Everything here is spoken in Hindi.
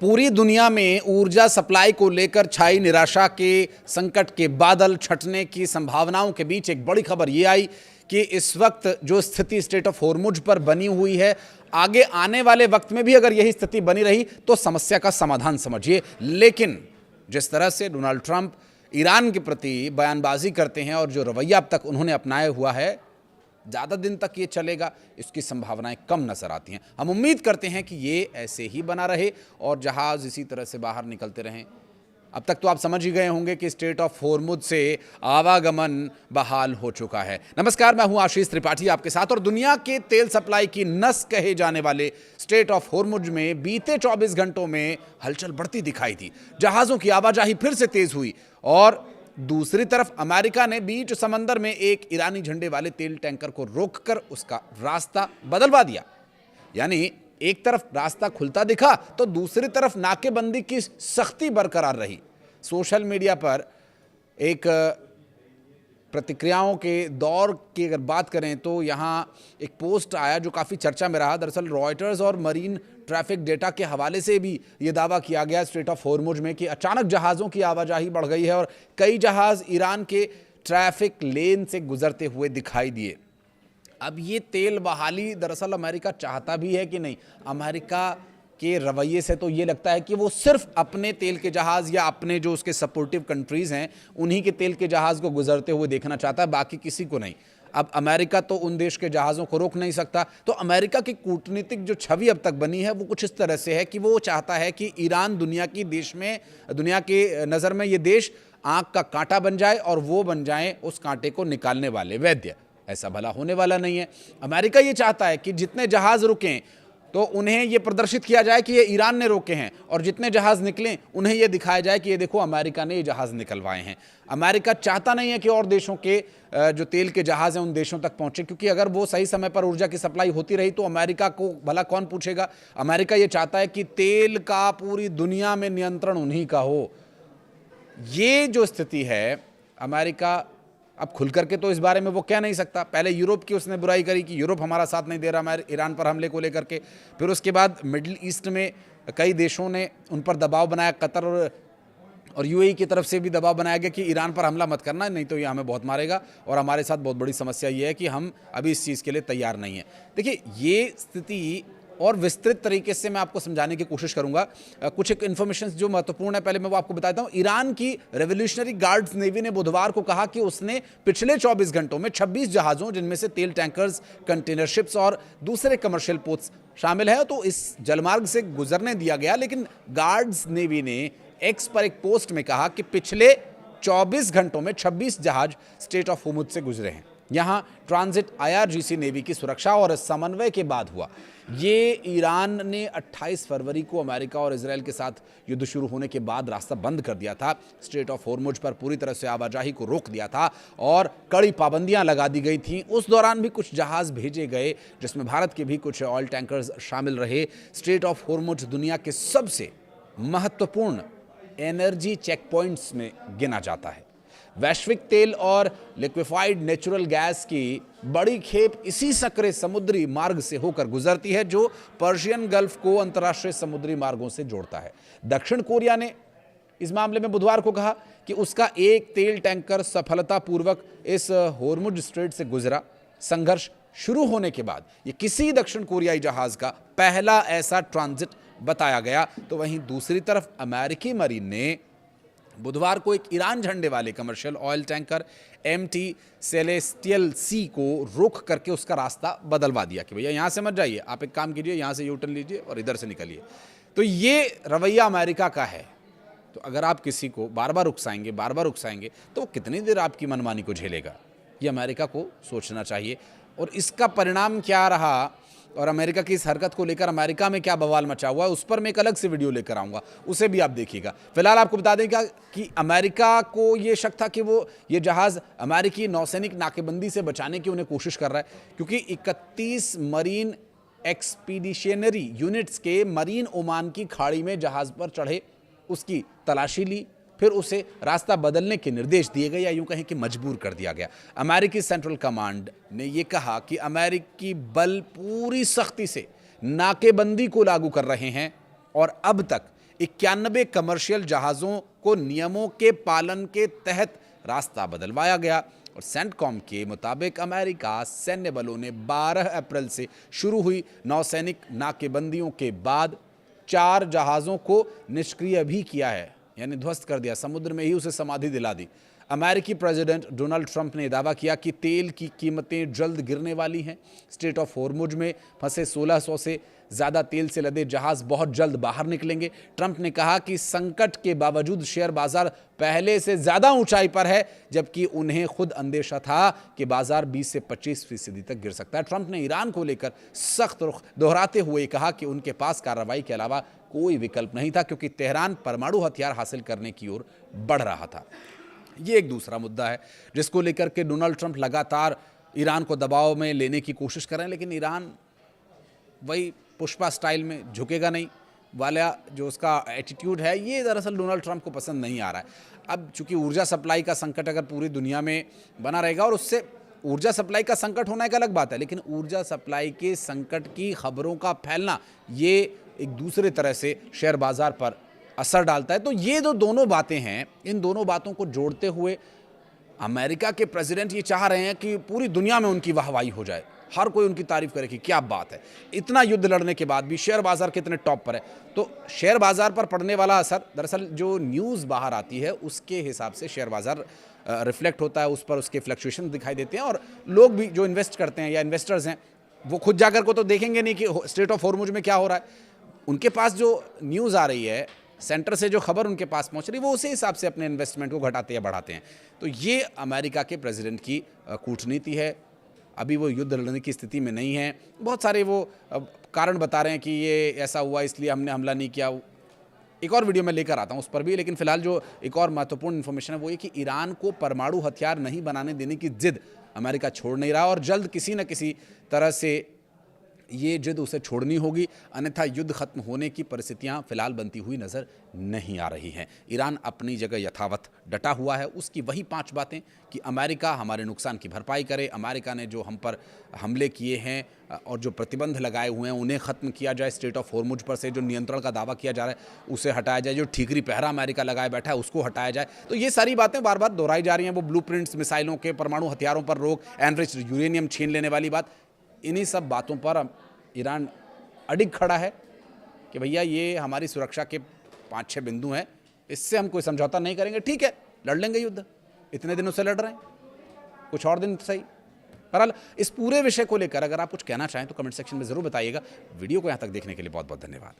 पूरी दुनिया में ऊर्जा सप्लाई को लेकर छाई निराशा के संकट के बादल छटने की संभावनाओं के बीच एक बड़ी खबर ये आई कि इस वक्त जो स्थिति स्ट्रेट ऑफ हॉर्मुज पर बनी हुई है, आगे आने वाले वक्त में भी अगर यही स्थिति बनी रही तो समस्या का समाधान समझिए। लेकिन जिस तरह से डोनाल्ड ट्रंप ईरान के प्रति बयानबाजी करते हैं और जो रवैया अब तक उन्होंने अपनाया हुआ है, ज़्यादा दिन तक ये चलेगा इसकी संभावनाएं कम नजर आती हैं। हम उम्मीद करते हैं कि ये ऐसे ही बना रहे और जहाज़ इसी तरह से बाहर निकलते रहें। अब तक तो आप समझ ही गए होंगे कि स्ट्रेट ऑफ हॉर्मुज से आवागमन बहाल हो चुका है। नमस्कार, मैं हूं आशीष त्रिपाठी आपके साथ। और दुनिया के तेल सप्लाई की नस कहे जाने वाले स्ट्रेट ऑफ हॉर्मुज में बीते 24 घंटों में हलचल बढ़ती दिखाई दी। जहाज़ों की आवाजाही फिर से तेज हुई और दूसरी तरफ अमेरिका ने बीच समंदर में एक ईरानी झंडे वाले तेल टैंकर को रोककर उसका रास्ता बदलवा दिया। यानी एक तरफ रास्ता खुलता दिखा तो दूसरी तरफ नाकेबंदी की सख्ती बरकरार रही। सोशल मीडिया पर एक प्रतिक्रियाओं के दौर की अगर बात करें तो यहाँ एक पोस्ट आया जो काफ़ी चर्चा में रहा। दरअसल रॉयटर्स और मरीन ट्रैफिक डेटा के हवाले से भी ये दावा किया गया स्ट्रेट ऑफ हॉर्मुज में कि अचानक जहाज़ों की आवाजाही बढ़ गई है और कई जहाज़ ईरान के ट्रैफिक लेन से गुजरते हुए दिखाई दिए। अब ये तेल बहाली दरअसल अमेरिका चाहता भी है कि नहीं? अमेरिका के रवैये से तो ये लगता है कि वो सिर्फ अपने तेल के जहाज़ या अपने जो उसके सपोर्टिव कंट्रीज़ हैं उन्हीं के तेल के जहाज़ को गुजरते हुए देखना चाहता है, बाकी किसी को नहीं। अब अमेरिका तो उन देश के जहाज़ों को रोक नहीं सकता। तो अमेरिका की कूटनीतिक जो छवि अब तक बनी है वो कुछ इस तरह से है कि वो चाहता है कि ईरान दुनिया के नज़र में ये देश आँख का कांटा बन जाए और वो बन जाए उस कांटे को निकालने वाले वैद्य। ऐसा भला होने वाला नहीं है। अमेरिका ये चाहता है कि जितने जहाज़ रुकें तो उन्हें ये प्रदर्शित किया जाए कि ये ईरान ने रोके हैं, और जितने जहाज़ निकलें उन्हें ये दिखाया जाए कि ये देखो अमेरिका ने ये जहाज़ निकलवाए हैं। अमेरिका चाहता नहीं है कि और देशों के जो तेल के जहाज़ हैं उन देशों तक पहुंचे, क्योंकि अगर वो सही समय पर ऊर्जा की सप्लाई होती रही तो अमेरिका को भला कौन पूछेगा। अमेरिका ये चाहता है कि तेल का पूरी दुनिया में नियंत्रण उन्हीं का हो। ये जो स्थिति है, अमेरिका अब खुल करके तो इस बारे में वो कह नहीं सकता। पहले यूरोप की उसने बुराई करी कि यूरोप हमारा साथ नहीं दे रहा हमारे ईरान पर हमले को लेकर के। फिर उसके बाद मिडिल ईस्ट में कई देशों ने उन पर दबाव बनाया। कतर और यूएई की तरफ से भी दबाव बनाया गया कि ईरान पर हमला मत करना, नहीं तो ये हमें बहुत मारेगा। और हमारे साथ बहुत बड़ी समस्या ये है कि हम अभी इस चीज़ के लिए तैयार नहीं हैं। देखिए, ये स्थिति और विस्तृत तरीके से मैं आपको समझाने की कोशिश करूंगा। कुछ एक इन्फॉर्मेशन जो महत्वपूर्ण है पहले मैं वो आपको बताता हूं। ईरान की रेवोल्यूशनरी गार्ड्स नेवी ने बुधवार को कहा कि उसने पिछले 24 घंटों में 26 जहाज़ों, जिनमें से तेल टैंकर्स, कंटेनर शिप्स और दूसरे कमर्शियल पोर्ट्स शामिल है, तो इस जलमार्ग से गुजरने दिया गया। लेकिन गार्ड्स नेवी ने एक्स पर एक पोस्ट में कहा कि पिछले 24 घंटों में 26 जहाज स्ट्रेट ऑफ हॉर्मुज से गुजरे हैं। यहां ट्रांजिट आईआरजीसी नेवी की सुरक्षा और समन्वय के बाद हुआ। ये ईरान ने 28 फरवरी को अमेरिका और इजराइल के साथ युद्ध शुरू होने के बाद रास्ता बंद कर दिया था। स्ट्रेट ऑफ हॉर्मुज पर पूरी तरह से आवाजाही को रोक दिया था और कड़ी पाबंदियां लगा दी गई थीं। उस दौरान भी कुछ जहाज भेजे गए, जिसमें भारत के भी कुछ ऑयल टैंकर्स शामिल रहे। स्ट्रेट ऑफ हॉर्मुज दुनिया के सबसे महत्वपूर्ण एनर्जी चेक पॉइंट्स में गिना जाता है। वैश्विक तेल और लिक्विफाइड नेचुरल गैस की बड़ी खेप इसी सकरे समुद्री मार्ग से होकर गुजरती है, जो पर्शियन गल्फ को अंतर्राष्ट्रीय समुद्री मार्गों से जोड़ता है। दक्षिण कोरिया ने इस मामले में बुधवार को कहा कि उसका एक तेल टैंकर सफलतापूर्वक इस हॉर्मुज स्ट्रेट से गुजरा। संघर्ष शुरू होने के बाद ये किसी दक्षिण कोरियाई जहाज का पहला ऐसा ट्रांजिट बताया गया। तो वहीं दूसरी तरफ अमेरिकी मरीन ने बुधवार को एक ईरान झंडे वाले commercial oil tanker MT celestial sea को रोक करके उसका रास्ता बदलवा दिया कि भैया यहाँ से मत जाइए, आप एक काम कीजिए, यहाँ से यूटर्न लीजिए और इधर से निकलिए। तो ये रवैया अमेरिका का है। तो अगर आप किसी को बार बार उकसाएंगे तो वो कितनी देर आपकी मनमानी को झेलेगा? ये अमेरिका को सोचना चाहिए। और इसका परिणाम क्या रहा और अमेरिका की इस हरकत को लेकर अमेरिका में क्या बवाल मचा हुआ है, उस पर मैं एक अलग से वीडियो लेकर आऊँगा, उसे भी आप देखिएगा। फिलहाल आपको बता दें कि अमेरिका को ये शक था कि वो ये जहाज़ अमेरिकी नौसैनिक नाकेबंदी से बचाने की उन्हें कोशिश कर रहा है, क्योंकि 31 मरीन एक्सपीडिशनरी यूनिट्स के मरीन ओमान की खाड़ी में जहाज़ पर चढ़े, उसकी तलाशी ली, फिर उसे रास्ता बदलने के निर्देश दिए गए, या यूं कहें कि मजबूर कर दिया गया। अमेरिकी सेंट्रल कमांड ने यह कहा कि अमेरिकी बल पूरी सख्ती से नाकेबंदी को लागू कर रहे हैं और अब तक 91 कमर्शियल जहाज़ों को नियमों के पालन के तहत रास्ता बदलवाया गया। और सेंटकॉम के मुताबिक अमेरिका सैन्य बलों ने 12 अप्रैल से शुरू हुई नौसैनिक नाकेबंदियों के बाद 4 जहाज़ों को निष्क्रिय भी किया है, यानी ध्वस्त कर दिया, समुद्र में ही उसे समाधि दिला दी। अमेरिकी प्रेसिडेंट डोनाल्ड ट्रंप ने दावा किया कि तेल की कीमतें जल्द गिरने वाली हैं। स्ट्रेट ऑफ हॉर्मुज में फंसे 1600 से ज़्यादा तेल से लदे जहाज़ बहुत जल्द बाहर निकलेंगे। ट्रंप ने कहा कि संकट के बावजूद शेयर बाजार पहले से ज़्यादा ऊंचाई पर है, जबकि उन्हें खुद अंदेशा था कि बाजार 20 से 25% तक गिर सकता है। ट्रंप ने ईरान को लेकर सख्त रुख दोहराते हुए कहा कि उनके पास कार्रवाई के अलावा कोई विकल्प नहीं था, क्योंकि तेहरान परमाणु हथियार हासिल करने की ओर बढ़ रहा था। ये एक दूसरा मुद्दा है जिसको लेकर के डोनाल्ड ट्रंप लगातार ईरान को दबाव में लेने की कोशिश कर रहे हैं, लेकिन ईरान वही पुष्पा स्टाइल में झुकेगा नहीं वाला जो उसका एटीट्यूड है, ये दरअसल डोनाल्ड ट्रंप को पसंद नहीं आ रहा है। अब चूंकि ऊर्जा सप्लाई का संकट अगर पूरी दुनिया में बना रहेगा, और उससे ऊर्जा सप्लाई का संकट होना एक अलग बात है, लेकिन ऊर्जा सप्लाई के संकट की खबरों का फैलना ये एक दूसरे तरह से शेयर बाजार पर असर डालता है। तो ये जो दोनों बातें हैं, इन दोनों बातों को जोड़ते हुए अमेरिका के प्रेसिडेंट ये चाह रहे हैं कि पूरी दुनिया में उनकी वाहवाही हो जाए, हर कोई उनकी तारीफ करे कि क्या बात है, इतना युद्ध लड़ने के बाद भी शेयर बाजार कितने टॉप पर है। तो शेयर बाजार पर पड़ने वाला असर, दरअसल जो न्यूज़ बाहर आती है उसके हिसाब से शेयर बाजार रिफ्लेक्ट होता है, उस पर उसके फ्लक्चुएशन दिखाई देते हैं। और लोग भी जो इन्वेस्ट करते हैं या इन्वेस्टर्स हैं, वो खुद जाकर को तो देखेंगे नहीं कि स्ट्रेट ऑफ हॉर्मुज में क्या हो रहा है। उनके पास जो न्यूज़ आ रही है, सेंटर से जो खबर उनके पास पहुंच रही है, वो उसी हिसाब से अपने इन्वेस्टमेंट को घटाते या बढ़ाते हैं। तो ये अमेरिका के प्रेसिडेंट की कूटनीति है। अभी वो युद्ध लड़ने की स्थिति में नहीं है। बहुत सारे वो कारण बता रहे हैं कि ये ऐसा हुआ इसलिए हमने हमला नहीं किया। एक और वीडियो में लेकर आता हूँ उस पर भी, लेकिन फिलहाल जो एक और महत्वपूर्ण इन्फॉर्मेशन है वो ये कि ईरान को परमाणु हथियार नहीं बनाने देने की जिद अमेरिका छोड़ नहीं रहा, और जल्द किसी न किसी तरह से ये जिद उसे छोड़नी होगी, अन्यथा युद्ध खत्म होने की परिस्थितियां फिलहाल बनती हुई नजर नहीं आ रही हैं। ईरान अपनी जगह यथावत डटा हुआ है। उसकी वही 5 बातें कि अमेरिका हमारे नुकसान की भरपाई करे, अमेरिका ने जो हम पर हमले किए हैं और जो प्रतिबंध लगाए हुए हैं उन्हें ख़त्म किया जाए, स्ट्रेट ऑफ हॉर्मुज पर से जो नियंत्रण का दावा किया जा रहा है उसे हटाया जाए, जो ठीकरी पहरा अमेरिका लगाए बैठा है उसको हटाया जाए। तो ये सारी बातें बार बार दोहराई जा रही हैं। वो ब्लूप्रिंट्स, मिसाइलों के, परमाणु हथियारों पर रोक, एनरिच्ड यूरेनियम छीन लेने वाली बात, इन्हीं सब बातों पर ईरान अडिग खड़ा है कि भैया ये हमारी सुरक्षा के 5-6 बिंदु हैं, इससे हम कोई समझौता नहीं करेंगे। ठीक है, लड़ लेंगे युद्ध, इतने दिनों से लड़ रहे हैं, कुछ और दिन सही। बहरहाल इस पूरे विषय को लेकर अगर आप कुछ कहना चाहें तो कमेंट सेक्शन में ज़रूर बताइएगा। वीडियो को यहाँ तक देखने के लिए बहुत बहुत धन्यवाद।